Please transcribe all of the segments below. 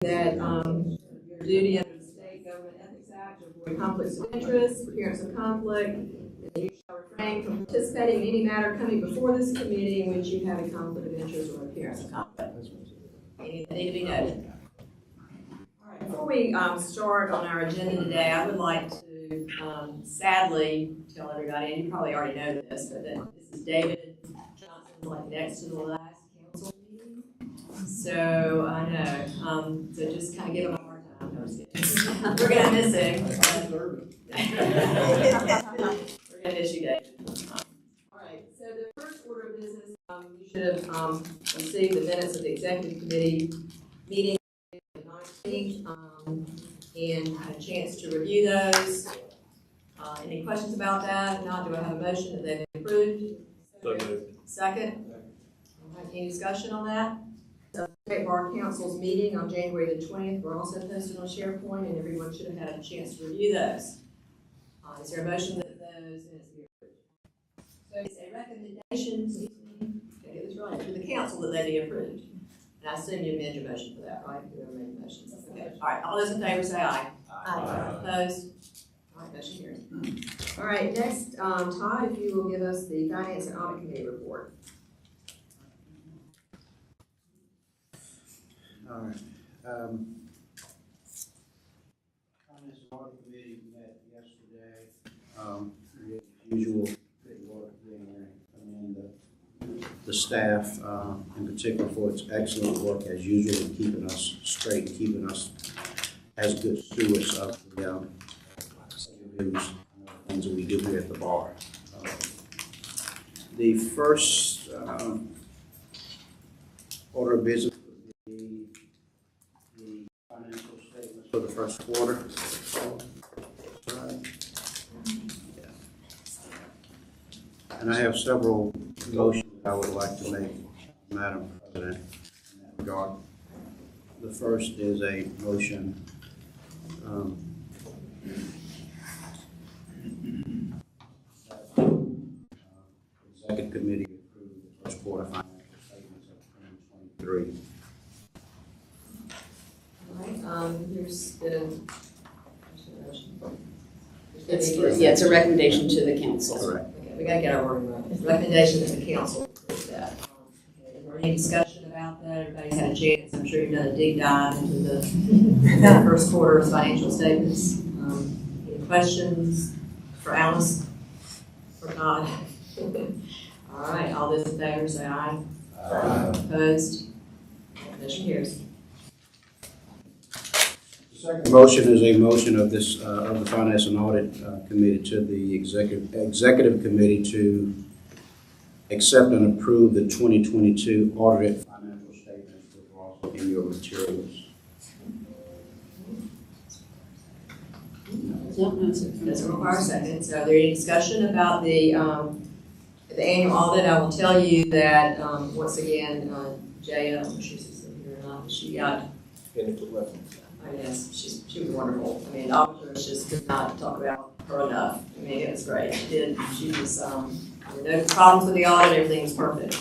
that your duty under the State Government Ethics Act to avoid conflicts of interest, appearance of conflict, and that you shall refrain from participating in any matter coming before this committee in which you have a conflict of interest or appearance of conflict. Anything that need to be noted? All right, before we start on our agenda today, I would like to sadly tell everybody, and you probably already know this, but that this is David Johnson's like next to the last council meeting. So I know, so just kind of give him a hard time. No, I'm just kidding. We're gonna miss him. We're gonna miss you, David. All right. So the first order of business, you should have received the minutes of the executive committee meeting on the 19th, and had a chance to review those. Any questions about that? If not, do I have a motion that they've been approved? So moved. Second. Any discussion on that? State Bar Council's meeting on January the 20th were also posted on SharePoint, and everyone should have had a chance to review those. Is there a motion that those minutes be approved? So it's a recommendation, I get this right, to the council that they be approved. And I assume you amend your motion for that, right? You amend your motion. Okay. All right. All those in favor say aye. Aye. Opposed? All right. Motion carries. All right. Next, Todd, if you will give us the Finance and Audit Committee report. All right. Finance and Audit Committee met yesterday. Usual good work there, and the staff, in particular, for its excellent work as usual in keeping us straight, keeping us as good stewards of the news, things that we do here at the bar. The first order of business financial statements for the first quarter. And I have several motions I would like to make, Madam President, in that regard. The first is a motion Executive Committee approved the first quarter financial statements of 2023. There's been It's a recommendation to the council. Correct. Okay, we gotta get our wording right. It's a recommendation that the council approve that. Okay, is there any discussion about that? Everybody's had a chance. I'm sure you've done a deep dive into the first quarter's financial statements. Any questions for Alice? For Todd? All right, all those in favor say aye. Aye. Opposed? Motion carries. Second motion is a motion of this, of the Finance and Audit Committee to the Executive Committee to accept and approve the 2022 audited financial statements, which are also in your materials. Doesn't require a second. So, are there any discussion about the annual audit? I will tell you that once again, Jaya, I'm sure she's here or not, she got. Oh, yes, she was wonderful. I mean, the auditors just could not talk about her enough. I mean, it was great. She was, there were no problems with the audit, everything was perfect.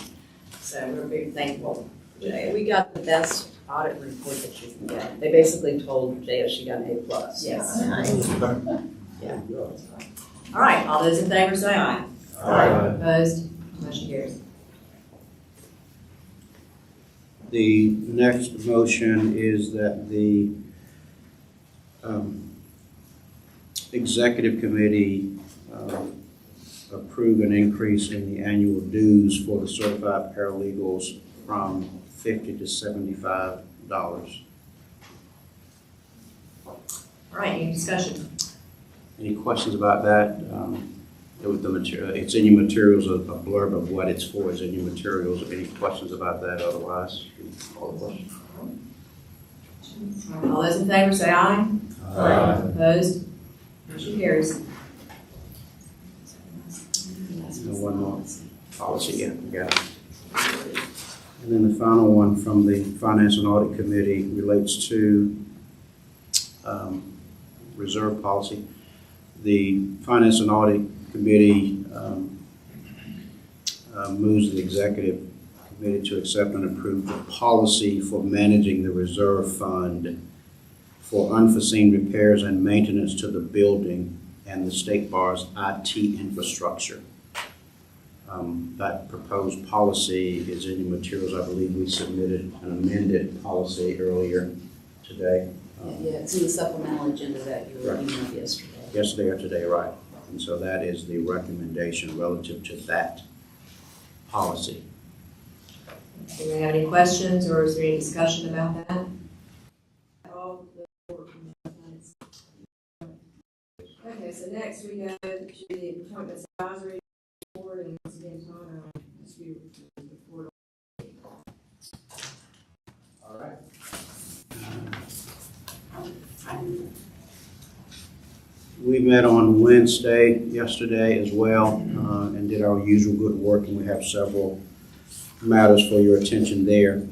So we're very thankful for Jaya. We got the best audit report that you can get. They basically told Jaya she got an A+. Yes. Yeah. All right, all those in favor say aye. Aye. Opposed? Motion carries. The next motion is that the Executive Committee approve an increase in the annual dues for the certified paralegals from $50 to $75. All right, any discussion? Any questions about that? With the material, it's in your materials, a blurb of what it's for is in your materials. Any questions about that otherwise? All the questions? All those in favor say aye. Aye. Opposed? Motion carries. One more policy, yeah, we got it. And then the final one from the Finance and Audit Committee relates to reserve policy. The Finance and Audit Committee moves the Executive committee to accept and approve the policy for managing the reserve fund for unforeseen repairs and maintenance to the building and the State Bar's IT infrastructure. That proposed policy is in the materials. I believe we submitted an amended policy earlier today. Yeah, it's in the supplemental agenda that you were Right. emailed yesterday. Yesterday or today, right? And so that is the recommendation relative to that policy. Do we have any questions or is there any discussion about that? Okay, so next we go to the Appointments Advisory Board, and once again, Todd, I'll ask you to report. All right. We met on Wednesday, yesterday as well, and did our usual good work, and we have several matters for your attention there.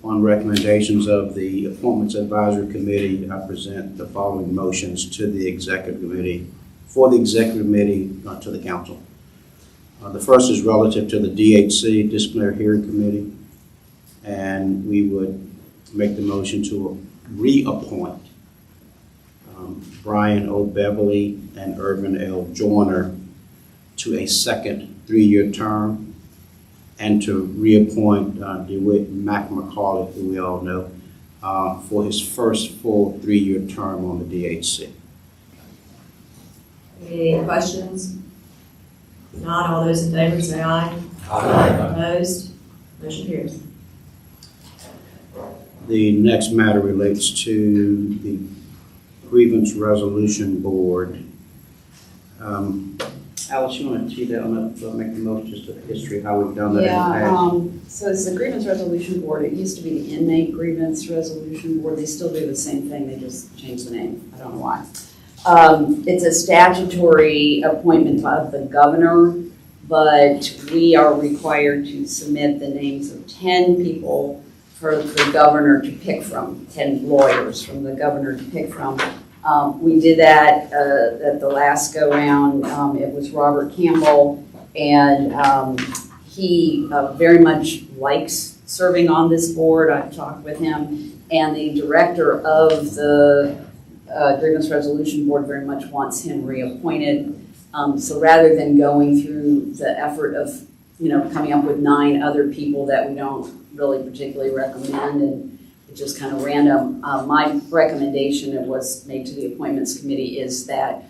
Upon recommendations of the Appointments Advisory Committee, I present the following motions to the Executive Committee, for the Executive Committee, to the Council. The first is relative to the DHC, Disciplinary Hearing Committee, and we would make the motion to reappoint Brian O. Beverly and Irvin L. Joyner to a second 3-year term, and to reappoint DeWitt McMacaulay, who we all know, for his first full 3-year term on the DHC. Any questions? If not, all those in favor say aye. Aye. Opposed? Motion carries. The next matter relates to the Grievance Resolution Board. Alice, you want to tee that one up, make the motion just to the history, how we've done that in the past? So it's the Grievance Resolution Board. It used to be the Inmate Grievance Resolution Board. They still do the same thing, they just changed the name. I don't know why. It's a statutory appointment of the governor, but we are required to submit the names of 10 people for the governor to pick from, 10 lawyers from the governor to pick from. We did that at the last go-round. It was Robert Campbell, and he very much likes serving on this board. I've talked with him, and the director of the Grievance Resolution Board very much wants him reappointed. So rather than going through the effort of, coming up with 9 other people that we don't really particularly recommend, and it's just kind of random, my recommendation that was made to the Appointments Committee is that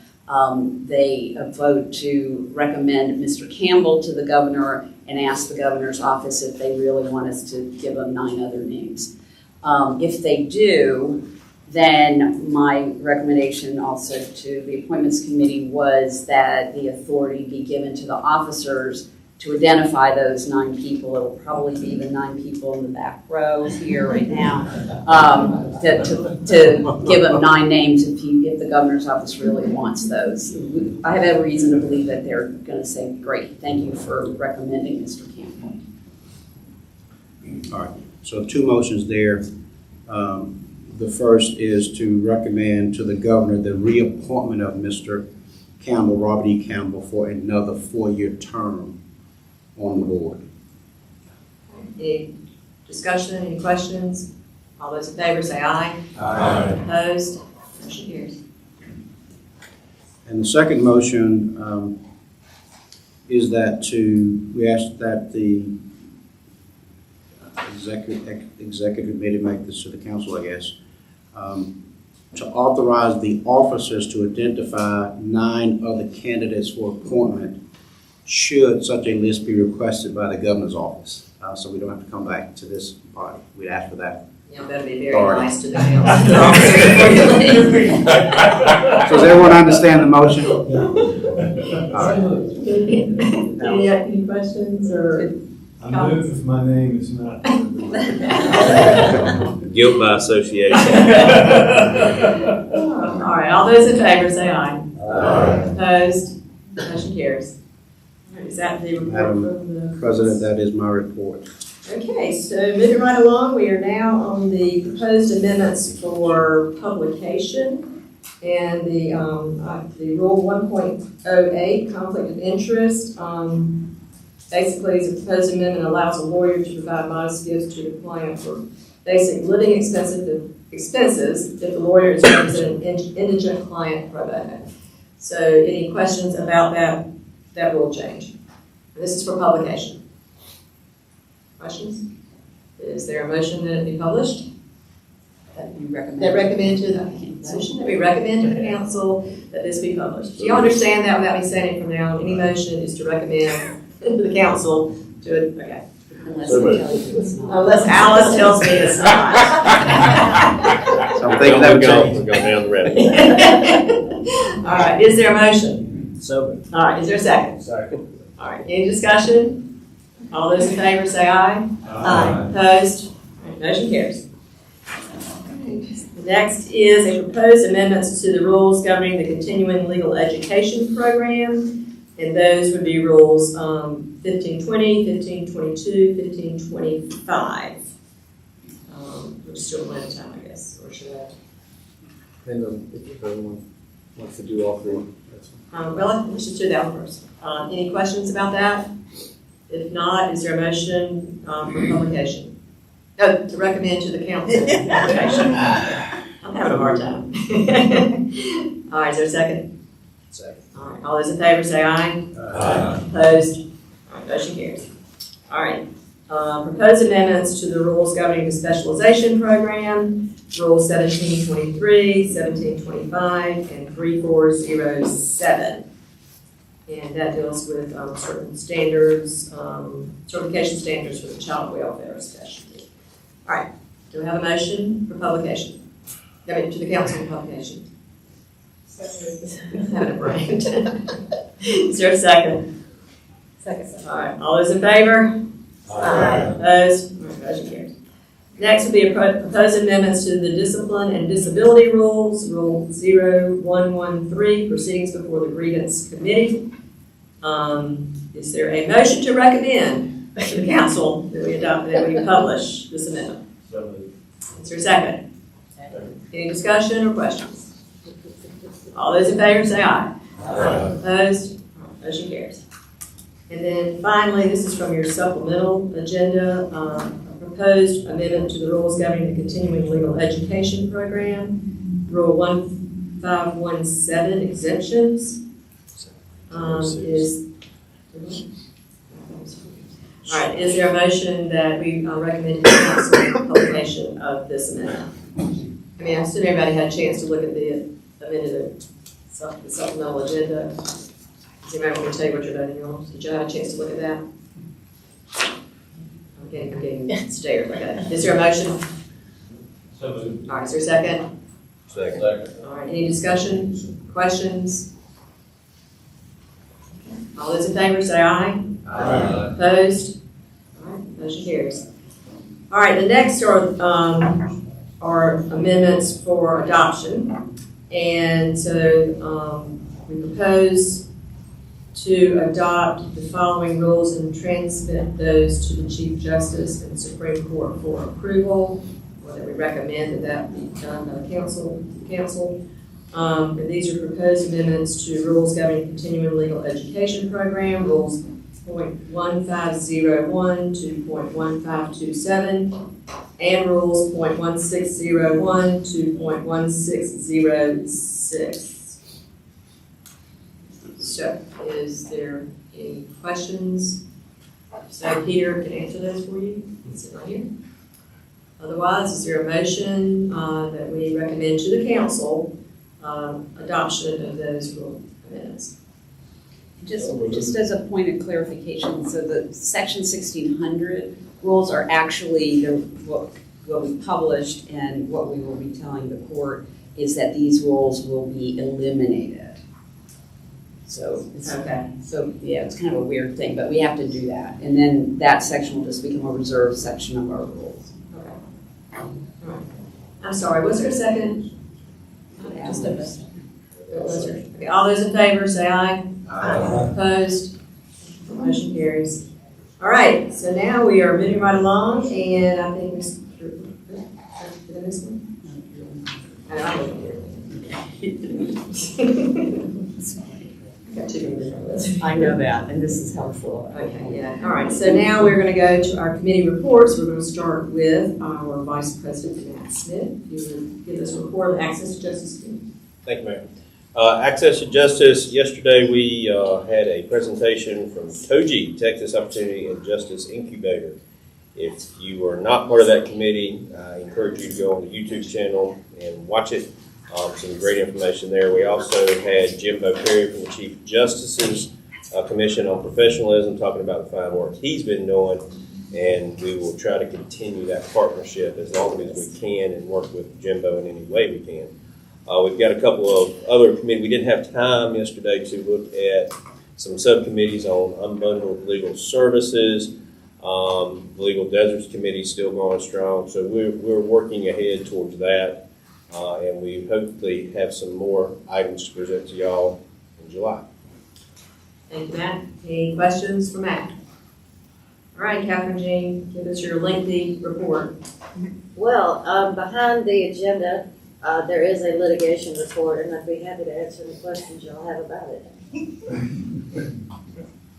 they vote to recommend Mr. Campbell to the governor and ask the governor's office if they really want us to give them 9 other names. If they do, then my recommendation also to the Appointments Committee was that the authority be given to the officers to identify those 9 people. It'll probably be the 9 people in the back row here right now, to give them 9 names if the governor's office really wants those. I have every reason to believe that they're going to say, great, thank you for recommending Mr. Campbell. All right, so 2 motions there. The first is to recommend to the governor the reappointment of Mr. Campbell, Robert E. Campbell, for another 4-year term on the board. Any discussion, any questions? All those in favor say aye. Aye. Opposed? Motion carries. And the second motion is that we ask that the executive committee make this to the council, I guess, to authorize the officers to identify 9 other candidates for appointment should such a list be requested by the governor's office. So we don't have to come back to this body. We'd ask for that. Y'all better be very Alright. nice to the council officer before you leave. So does everyone understand the motion? Any questions or? I move if my name is not. Guilt by association. All right, all those in favor say aye. Aye. Opposed? Motion carries. All right, is that the report Madam from the? President, that is my report. Okay, so moving right along, we are now on the proposed amendments for publication. And the Rule 1.08, conflict of interest, basically is a proposed amendment allows a lawyer to provide modest gifts to the client for basic living expenses if the lawyer is representing an indigent client pro bono. So any questions about that rule change? This is for publication. Questions? Is there a motion that it be published? That you recommend. That recommend to the motion that we recommend to the council that this be published. Do you understand that without me saying it from now on? Any motion is to recommend to the council to it. Okay. Unless they tell you it's not. Unless Alice tells me it's not. So I'm thinking that would change. We're going down the road. All right. Is there a motion? So, All right. Is there a second? Second. All right. Any discussion? All those in favor say aye. Opposed? All right, motion carries. Next is a proposed amendments to the rules governing the continuing legal education program. And those would be rules 1520, 1522, 1525. We're still one at a time, I guess, or should I? And if everyone wants to do all three, that's fine. Well, let's just do that one first. Any questions about that? If not, is there a motion for publication? Oh, to recommend to the council publication. I'm having a hard time. All right, is there a second? second. All right, all those in favor say aye. Opposed? All right, motion carries. All right, proposed amendments to the rules governing the specialization program, Rule 1723, 1725, and 3407. And that deals with certain standards, certification standards for the child welfare especially. All right, do we have a motion for publication? I mean, to the council for publication. Having a brain. Is there a second? Second. All right, all those in favor? Opposed? All right, motion carries. Next would be a proposed amendments to the discipline and disability rules, Rule 0113, proceedings before the grievance committee. Is there a motion to recommend to the council that we publish this amendment? Is there a second? Any discussion or questions? All those in favor say aye. Opposed? Motion carries. And then finally, this is from your supplemental agenda, a proposed amendment to the rules governing the continuing legal education program, Rule 1517 exemptions. All right, is there a motion that we recommend to the council publication of this amendment? I mean, I assume everybody had a chance to look at the amended the supplemental agenda. Does anybody want me to tell you what you're voting on? Did you have a chance to look at that? I'm getting stared like that. Is there a motion? So moved. All right, is there a second? Second. All right, any discussion, questions? All those in favor say aye. Opposed? All right, motion carries. All right, the next are amendments for adoption. And so we propose to adopt the following rules and transmit those to the Chief Justice and Supreme Court for approval, or that we recommend that be done by the council. And these are proposed amendments to rules governing continuing legal education program, rules .1501 to .1527, and rules .1601 to .1606. So, is there any questions? So Peter can answer those for you. It's right here. Otherwise, is there a motion that we recommend to the council adoption of those rule amendments? Just as a point of clarification, so the section 1600 rules are actually what we published, and what we will be telling the court is that these rules will be eliminated. So it's Okay. So yeah, it's kind of a weird thing, but we have to do that. And then that section will just become a reserved section of our rules. Okay. All right. I'm sorry, was there a second? Just a bit. Okay, all those in favor say aye. Opposed? Motion carries. All right, so now we are moving right along, and I think Mr. Did I miss one? I got two fingers on this. I know that, and this is helpful. Okay, yeah, all right, so now we're gonna go to our committee reports. We're gonna start with our Vice President, Matt Smith. You will give us a report of the Access to Justice Committee. Thank you, Mayor. Access to Justice, yesterday we had a presentation from TOJI, Texas Opportunity and Justice Incubator. If you are not part of that committee, I encourage you to go on the YouTube channel and watch it. Some great information there. We also had Jimbo Perry from the Chief Justice's Commission on Professionalism talking about the fine work he's been doing, and we will try to continue that partnership as long as we can and work with Jimbo in any way we can. We've got a couple of other committees. We didn't have time yesterday to look at some subcommittees on unbundled legal services. The Legal Deserts Committee is still going strong, so we're working ahead towards that. And we hopefully have some more items to present to y'all in July. Thank you, Matt. Any questions for Matt? All right, Catherine Jean, give us your lengthy report. Well, behind the agenda, there is a litigation report, and I'd be happy to answer any questions y'all have about it.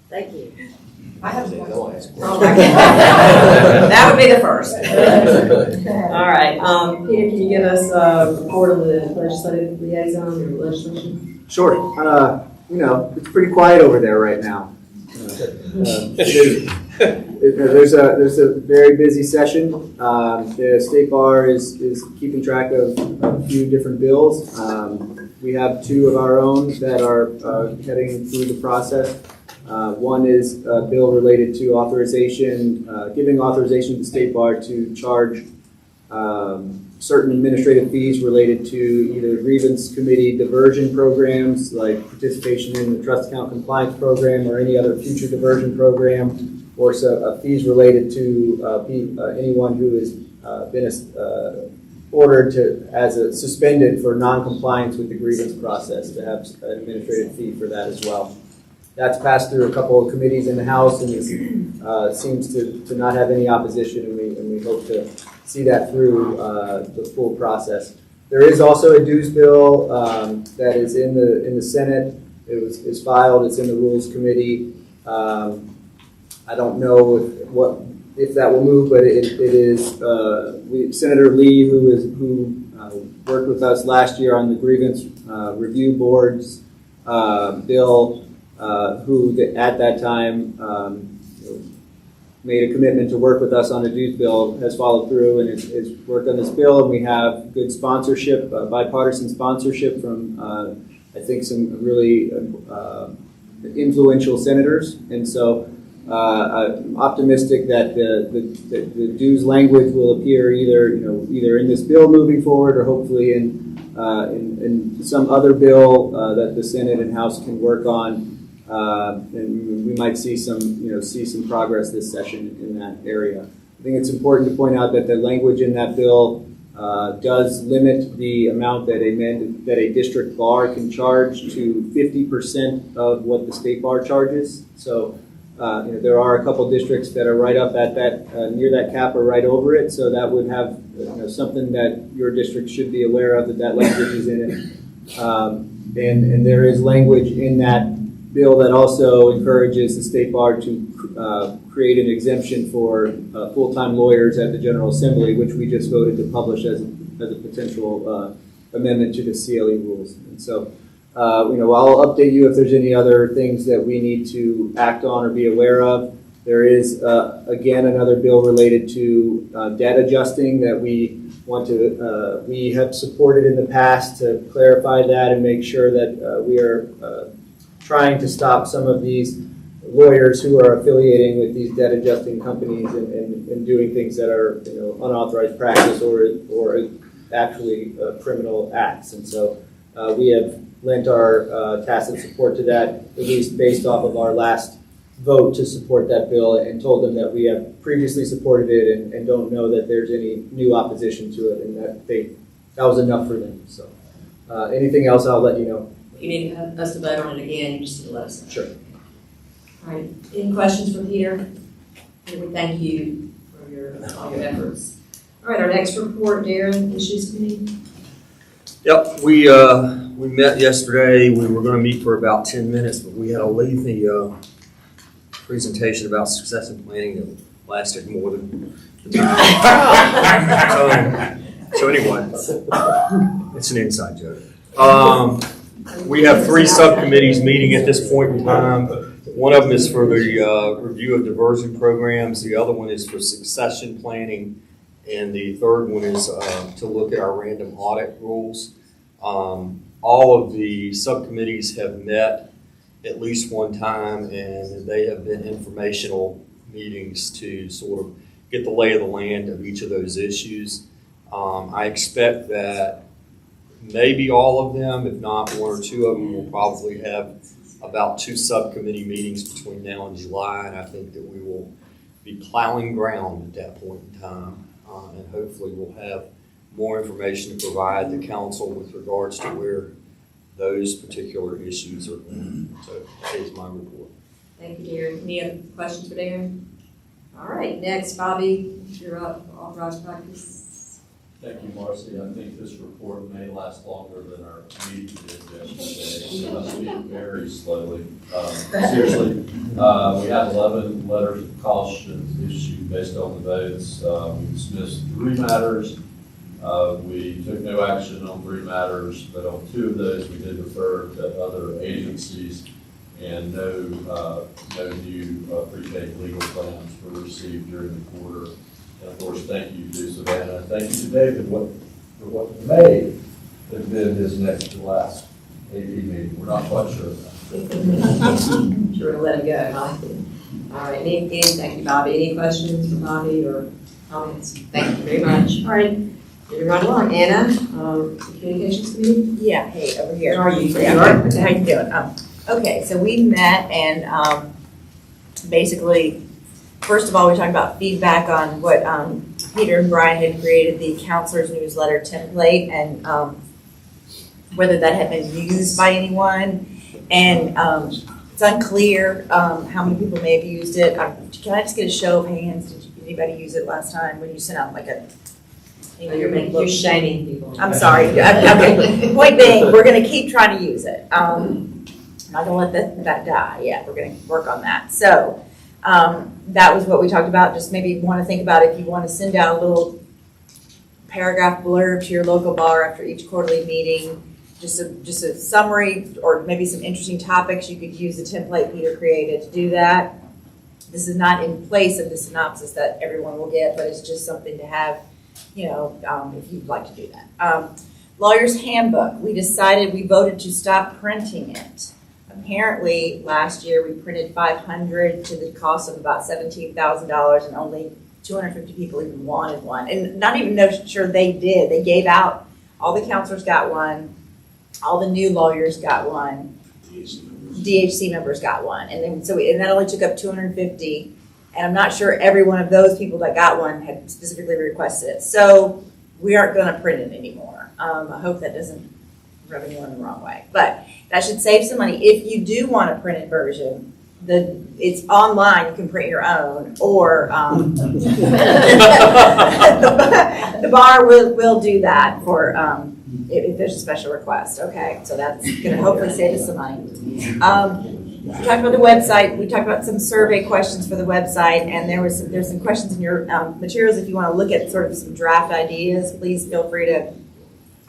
Thank you. I have Don't ask Oh, my God. That would be the first. All right, Peter, can you give us a report on the legislative liaison or legislation? Sure. It's pretty quiet over there right now. There's a very busy session. The State Bar is keeping track of a few different bills. We have two of our own that are heading through the process. One is a bill related to authorization, giving authorization to the State Bar to charge certain administrative fees related to either grievance committee diversion programs, like participation in the trust account compliance program or any other future diversion program, or fees related to anyone who has been ordered suspended for non-compliance with the grievance process, to have an administrative fee for that as well. That's passed through a couple of committees in the House, and seems to not have any opposition, and we hope to see that through the full process. There is also a dues bill that is in the Senate. It's filed. It's in the Rules Committee. I don't know if that will move, but it is. Senator Lee, who worked with us last year on the grievance review boards bill. Who at that time made a commitment to work with us on the dues bill, has followed through and has worked on this bill, and we have good sponsorship, bipartisan sponsorship from I think some really influential senators, and so I'm optimistic that the dues language will appear either in this bill moving forward, or hopefully in some other bill that the Senate and House can work on. And we might see some progress this session in that area. I think it's important to point out that the language in that bill does limit the amount that a district bar can charge to 50% of what the state bar charges. So there are a couple districts that are right up at that near that cap or right over it. So that would have something that your district should be aware of, that language is in it. And there is language in that bill that also encourages the State Bar to create an exemption for full-time lawyers at the General Assembly, which we just voted to publish as a potential amendment to the CLE rules. And so, I'll update you if there's any other things that we need to act on or be aware of. There is, again, another bill related to debt adjusting that we have supported in the past, to clarify that and make sure that we are trying to stop some of these lawyers who are affiliating with these debt adjusting companies and doing things that are unauthorized practice or actually criminal acts. And so we have lent our tacit support to that, at least based off of our last vote to support that bill, and told them that we have previously supported it and don't know that there's any new opposition to it, and that was enough for them. So anything else, I'll let you know. If you need us to vote on it again, you just need to let us know. Sure. All right, any questions for Peter? And we thank you for all your efforts. All right, our next report, Darren, Issues Committee. Yep, we met yesterday. We were gonna meet for about 10 minutes, but we had a lengthy, presentation about succession planning that lasted more than the time. So anyway, it's an inside joke. We have 3 subcommittees meeting at this point in time. One of them is for the review of diversion programs. The other one is for succession planning. And the third one is to look at our random audit rules. All of the subcommittees have met at least one time, and they have been informational meetings to sort of get the lay of the land of each of those issues. I expect that maybe all of them, if not 1 or 2 of them, will probably have about 2 subcommittee meetings between now and July, and I think that we will be plowing ground at that point in time. And hopefully we'll have more information to provide the council with regards to where those particular issues are going. So that is my report. Thank you, Darren. Any other questions for Darren? All right, next, Bobby, you're up, authorized practice. Thank you, Marcy. I think this report may last longer than our meeting did yesterday, so I'll speak very slowly. Seriously, we had 11 letters of caution issued based on the votes. We dismissed 3 matters. We took no action on 3 matters, but on 2 of those, we did refer to other agencies, and no new prepaid legal claims were received during the quarter. And of course, thank you to Savannah. Thank you to David for what may have been his next to last AP meeting. We're not quite sure of that. Sure, let it go. All right, thank you, Bobby. Any questions for Bobby or comments? Thank you very much. All right, moving right along. Anna, Communications Committee? Yeah, hey, over here. How are you? Yeah, You are? how you doing? Okay, so we met and basically, first of all, we talked about feedback on what Peter and Brian had created, the counselor's newsletter template, and whether that had been used by anyone. And it's unclear how many people may have used it. Can I just get a show of hands? Did anybody use it last time when you sent out like a? You're shaming people. I'm sorry. Okay. Point being, we're going to keep trying to use it. I'm not going to let that die. Yeah, we're going to work on that. So that was what we talked about. Just maybe want to think about if you want to send out a little paragraph blurb to your local bar after each quarterly meeting. Just a summary or maybe some interesting topics. You could use the template Peter created to do that. This is not in place of the synopsis that everyone will get, but it's just something to have, if you'd like to do that. Lawyer's Handbook. We voted to stop printing it. Apparently, last year we printed 500 to the cost of about $17,000, and only 250 people even wanted one. And not even sure they did. They gave out, all the counselors got one, all the new lawyers got one, DHC members got one, and then and that only took up 250. And I'm not sure every one of those people that got one had specifically requested it. So we aren't going to print it anymore. I hope that doesn't rub anyone the wrong way. But that should save some money. If you do want a printed version, it's online. You can print your own, or the bar will do that for if there's a special request. Okay, so that's going to hopefully save us some money. We talked about the website. We talked about some survey questions for the website, and there's some questions in your materials. If you want to look at sort of some draft ideas, please feel free to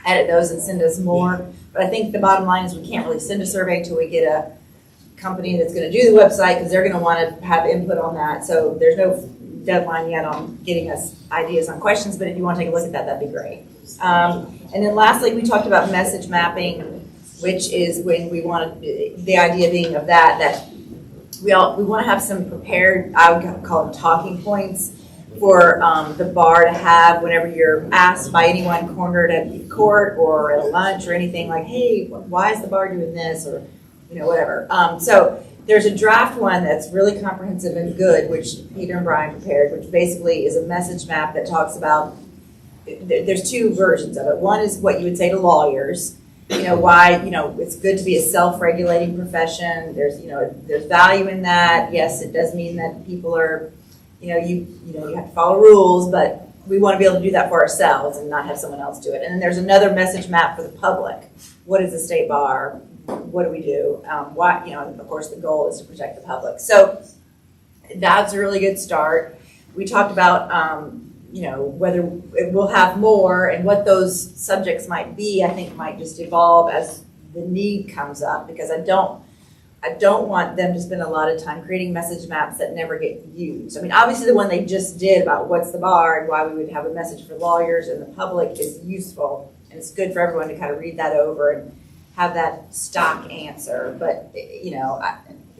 edit those and send us more. But I think the bottom line is we can't really send a survey until we get a company that's going to do the website, because they're going to want to have input on that. So there's no deadline yet on getting us ideas on questions, but if you want to take a look at that, that'd be great. And then lastly, we talked about message mapping, which is when we want the idea being of that we want to have some prepared, I would call them talking points for the bar to have whenever you're asked by anyone cornered at court or at a lunch or anything, like, hey, why is the bar doing this, or whatever. So there's a draft one that's really comprehensive and good, which Peter and Brian prepared, which basically is a message map that talks about, there's 2 versions of it. One is what you would say to lawyers, why, it's good to be a self-regulating profession. There's value in that. Yes, it does mean that people are, you have to follow rules, but we want to be able to do that for ourselves and not have someone else do it. And then there's another message map for the public. What is the state bar? What do we do? Why, and of course the goal is to protect the public. So that's a really good start. We talked about, whether we'll have more and what those subjects might be. I think might just evolve as the need comes up, because I don't want them to spend a lot of time creating message maps that never get used. I mean, obviously the one they just did about what's the bar and why we would have a message for lawyers and the public is useful, and it's good for everyone to kind of read that over and have that stock answer. But,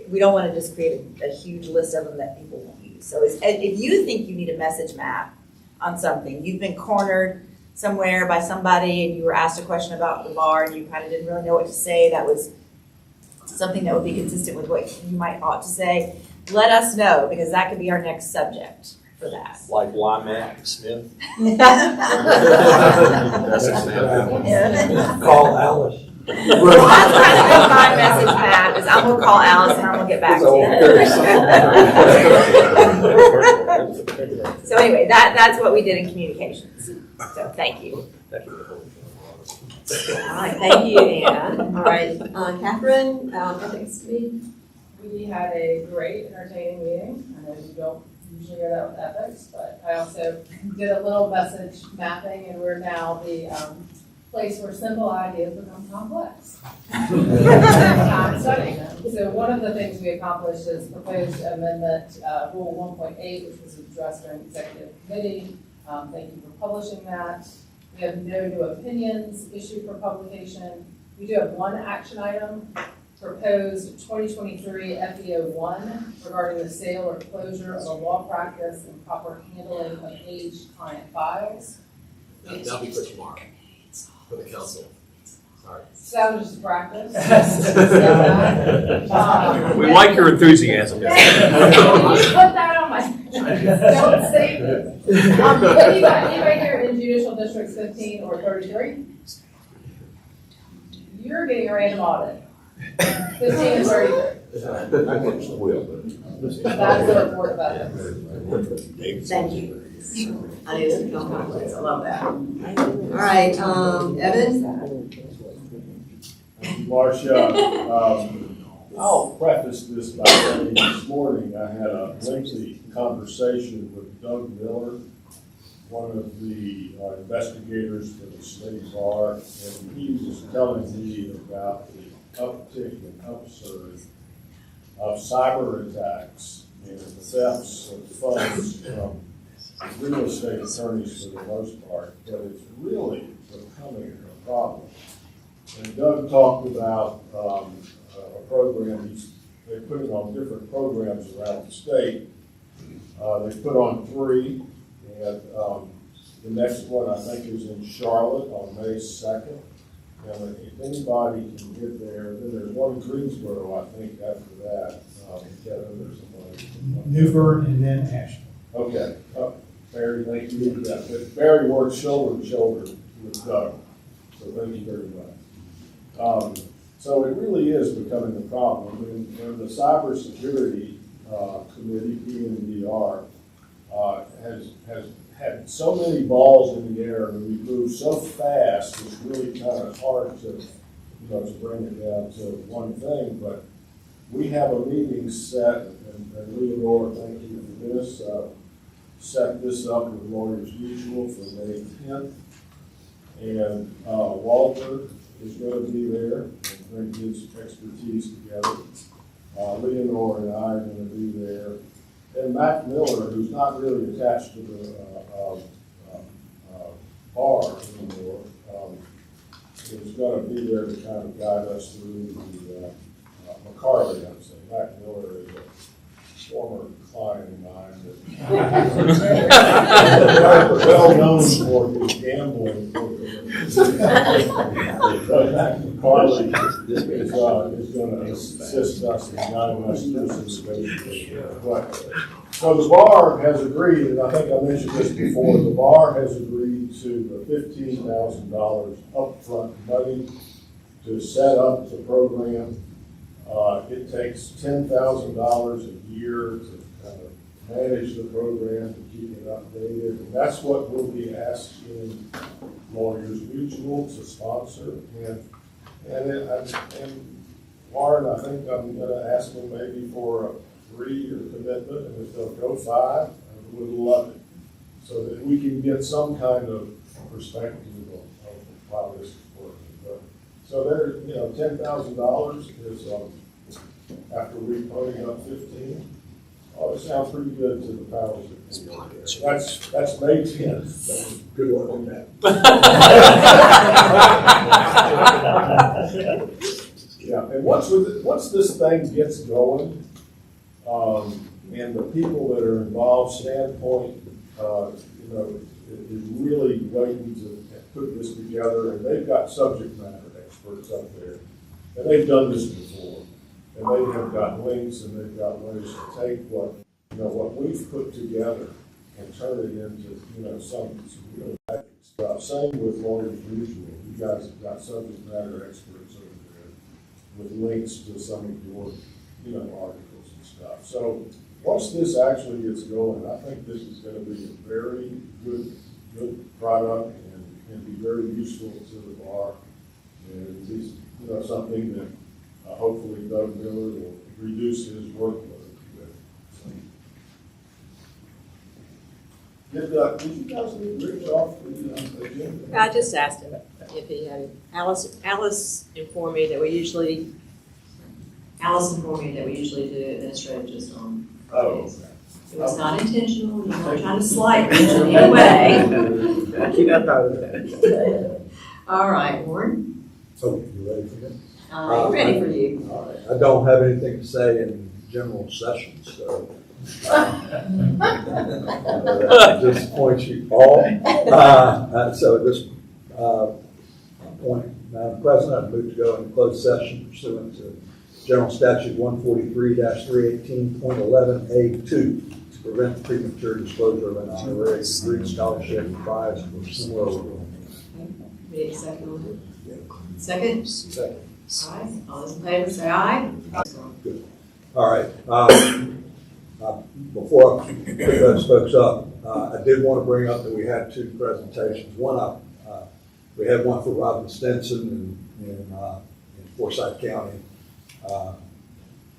we don't want to just create a huge list of them that people won't use. So if you think you need a message map on something, you've been cornered somewhere by somebody and you were asked a question about the bar and you kind of didn't really know what to say, that was something that would be consistent with what you might ought to say, let us know, because that could be our next subject for that. Like Wymack Smith. Call Alice. Well, that's kind of been my message map, is I'm gonna call Alice and I'm gonna get back to you. So anyway, that's what we did in communications. So thank you. All right, thank you, Anna. All right, Catherine, ethics committee. We had a great, entertaining meeting. I know you don't usually hear that with ethics, but I also did a little message mapping, and we're now the place where simple ideas become complex. I'm studying them. So one of the things we accomplished is proposed amendment, Rule 1.8, which was addressed during executive committee. Thank you for publishing that. We have no new opinions issued for publication. We do have one action item, proposed 2023 FEO1 regarding the sale or closure of a law practice and proper handling of aged client files. That'll be for tomorrow, for the council. Sorry. So that was just practice. We like your enthusiasm. Put that on my, don't say this. Anybody here in judicial districts 15 or 33? You're getting a random audit. 15 and 33. That's the report about it. Thank you. Ideas become complex. I love that. All right, Evan? Marcia, I'll preface this by saying this morning I had a lengthy conversation with Doug Miller, one of the investigators for the state bar, and he was telling me about the uptick and upsurge of cyber attacks and the thefts of funds from real estate attorneys for the most part, but it's really becoming a problem. And Doug talked about a program, they're putting on different programs around the state. They put on 3, and the next one I think is in Charlotte on May 2nd. And if anybody can get there, then there's one in Greensboro, I think, after that. Kevin, there's somebody. Newburgh and then Ashland. Okay, Barry, thank you for that. But Barry works shoulder to shoulder with Doug, so thank you very much. So it really is becoming a problem. And the cybersecurity committee, PNDR, has had so many balls in the air, and we move so fast, it's really kind of hard to bring it down to one thing. But we have a meeting set, and Leonore, thank you for this, set this up with Lawyers Mutual for May 10th. And Walter is going to be there and bring his expertise together. Leonore and I are going to be there. And Matt Miller, who's not really attached to the bar anymore, is going to be there to kind of guide us through the McCarley, I would say. Matt Miller is a former client of mine that well known for his gambling. Matt McCarley is going to assist us in guiding us through some negotiations. So the bar has agreed, and I think I mentioned this before, the bar has agreed to the $15,000 upfront money to set up the program. It takes $10,000 a year to kind of manage the program, to keep it updated. And that's what we'll be asking Lawyers Mutual to sponsor. And Warren, I think I'm gonna ask them maybe for a 3-year commitment, and if they'll go 5, I would love it. So that we can get some kind of perspective of how this is working. But, so there, you know, $10,000 is, after we putting up 15. Oh, it sounds pretty good to the powers that be. That's May 10th. Good work on that. Yeah, and once this thing gets going, and the people that are involved, Standpoint, you know, is really waiting to put this together, and they've got subject matter experts up there, and they've done this before, and they have got links, and they've got ways to take what we've put together and turn it into, you know, some real ethics stuff. Same with Lawyers Mutual. You guys have got subject matter experts over there with links to some of your, you know, articles and stuff. So once this actually gets going, I think this is going to be a very good product and be very useful to the bar. And it's, you know, something that hopefully Doug Miller will reduce his workload with. Did you guys leave Rich off the agenda? I just asked him if he had, Alice informed me that we usually do administrative just on Fridays. It was not intentional, I'm not trying to slight Rich in any way. Keep that out of that. All right, Warren, So, you ready for that? I'm ready for you. All right. I don't have anything to say in general session, so. Disappoint you all. So at this point, Madam President, I move to go into closed session pursuant to General Statute 143-318.11A2 to prevent premature disclosure of an honorary degree, scholarship, prize, or similar award. Need a second on that? Second? Second. All right, all those in favor say aye. Good. All right. Before I pick those folks up, I did want to bring up that we had 2 presentations. One, we had one for Robin Stinson in Forsyth County.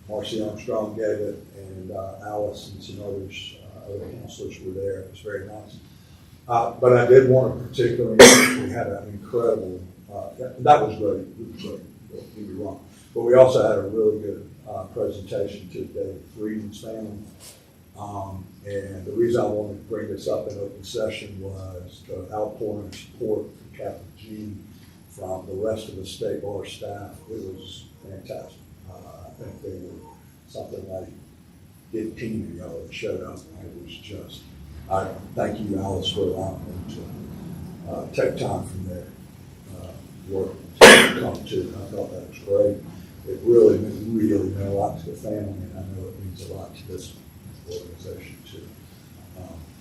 Marcy Armstrong gave it, and Alice and some others, other counselors were there. It was very nice. But I did want to particularly, we had an incredible, that was great. It was great. Don't get me wrong. But we also had a really good presentation to David Freeman's family. And the reason I wanted to bring this up in open session was the outpouring of support for Captain G from the rest of the state bar staff. It was fantastic. I think they were something like 15 of y'all that showed up. It was just, I thank you, Alice, for allowing me to take time from their work to come to. I thought that was great. It really meant a lot to the family, and I know it means a lot to this organization too.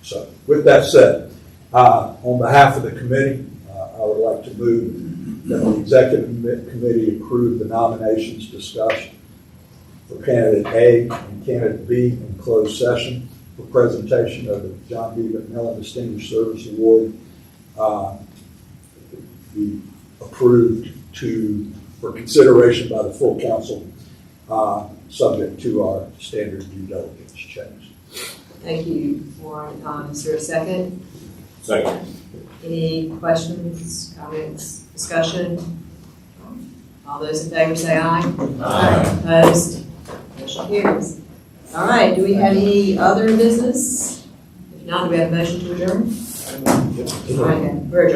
So with that said, on behalf of the committee, I would like to move that the executive committee approve the nominations discussed for candidate A and candidate B in closed session for presentation of the John D. McMillan Distinguished Service Award. Be approved for consideration by the full council, subject to our standard due diligence checks. Thank you, Warren. Is there a second? Second. Any questions, comments, discussion? All those in favor say aye. Aye. Opposed? Motion carries. All right, do we have any other business? If not, do we have a motion to adjourn? All right, we're adjourned.